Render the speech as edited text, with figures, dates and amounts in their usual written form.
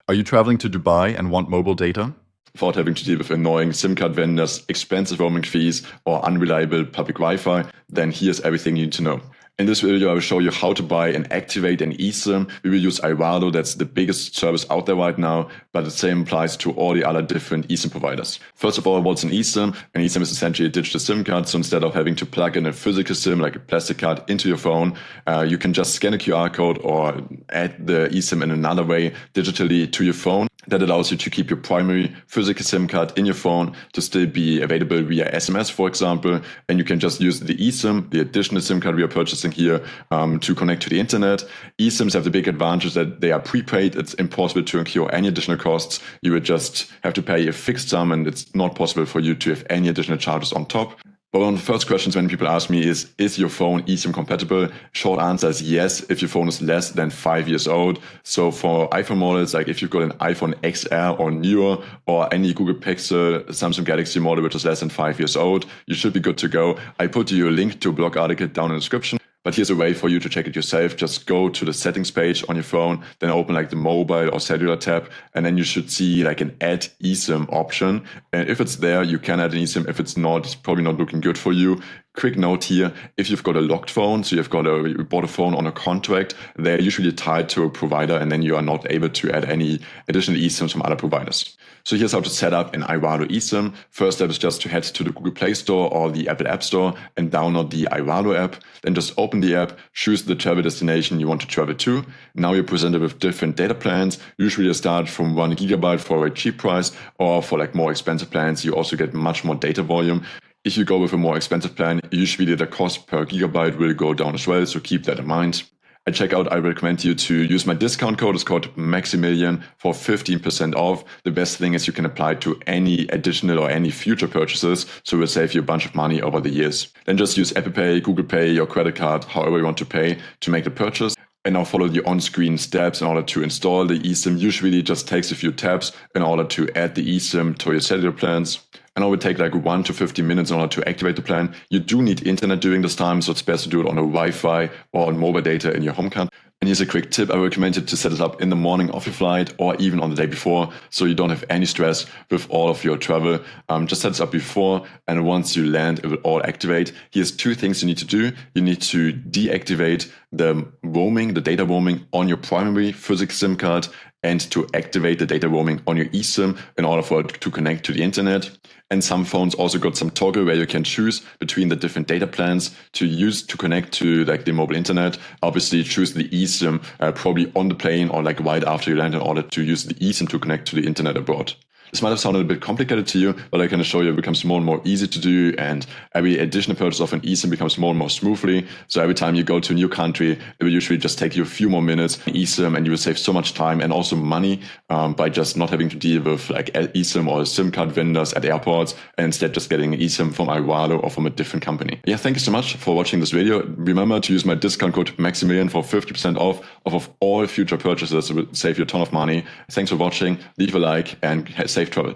Are you traveling to Dubai and want mobile data? Without having to deal with annoying SIM card vendors, expensive roaming fees, or unreliable public Wi-Fi, then here's everything you need to know. In this video, I will show you how to buy and activate an eSIM. We will use iValo, that's the biggest service out there right now, but the same applies to all the other different eSIM providers. First of all, what's an eSIM? An eSIM is essentially a digital SIM card, so instead of having to plug in a physical SIM like a plastic card into your phone, you can just scan a QR code or add the eSIM in another way digitally to your phone. That allows you to keep your primary physical SIM card in your phone to still be available via SMS, for example, and you can just use the eSIM, the additional SIM card we are purchasing here, to connect to the internet. eSIMs have the big advantage that they are prepaid. It's impossible to incur any additional costs. You would just have to pay a fixed sum, and it's not possible for you to have any additional charges on top. But one of the first questions when people ask me is your phone eSIM compatible? Short answer is yes, if your phone is less than 5 years old. So for iPhone models, like if you've got an iPhone XR or newer, or any Google Pixel, Samsung Galaxy model which is less than 5 years old, you should be good to go. I put you a link to a blog article down in the description. But here's a way for you to check it yourself. Just go to the settings page on your phone, then open like the mobile or cellular tab, and then you should see like an add eSIM option. And if it's there, you can add an eSIM. If it's not, it's probably not looking good for you. Quick note here, if you've got a locked phone, so you bought a phone on a contract, they're usually tied to a provider, and then you are not able to add any additional eSIMs from other providers. So here's how to set up an iValo eSIM. First step is just to head to the Google Play Store or the Apple App Store and download the iValo app. Then just open the app, choose the travel destination you want to travel to. Now you're presented with different data plans. Usually you start from 1 GB for a cheap price, or for like more expensive plans, you also get much more data volume. If you go with a more expensive plan, usually the cost per gigabyte will go down as well, so keep that in mind. At checkout, I recommend you to use my discount code. It's called Maximilian for 15% off. The best thing is you can apply to any additional or any future purchases, so it will save you a bunch of money over the years. Then just use Apple Pay, Google Pay, your credit card, however you want to pay to make the purchase. And now follow the on-screen steps in order to install the eSIM. Usually it just takes a few taps in order to add the eSIM to your cellular plans. And it will take like 1 to 15 minutes in order to activate the plan. You do need internet during this time, so it's best to do it on a Wi-Fi or on mobile data in your home country. And here's a quick tip. I recommend you to set it up in the morning of your flight or even on the day before, so you don't have any stress with all of your travel. Just set it up before, and once you land, it will all activate. Here's 2 things you need to do. You need to deactivate the roaming, the data roaming on your primary physical SIM card, and to activate the data roaming on your eSIM in order for it to connect to the internet. And some phones also got some toggle where you can choose between the different data plans to use to connect to like the mobile internet. Obviously choose the eSIM probably on the plane or like right after you land in order to use the eSIM to connect to the internet abroad. This might have sounded a bit complicated to you, but I can assure you it becomes more and more easy to do, and every additional purchase of an eSIM becomes more and more smoothly. So every time you go to a new country, it will usually just take you a few more minutes eSIM, and you will save so much time and also money by just not having to deal with like eSIM or SIM card vendors at airports, and instead just getting an eSIM from iValo or from a different company. Yeah, thank you so much for watching this video. Remember to use my discount code Maximilian for 50% off of all future purchases. It will save you a ton of money. Thanks for watching. Leave a like and safe travel.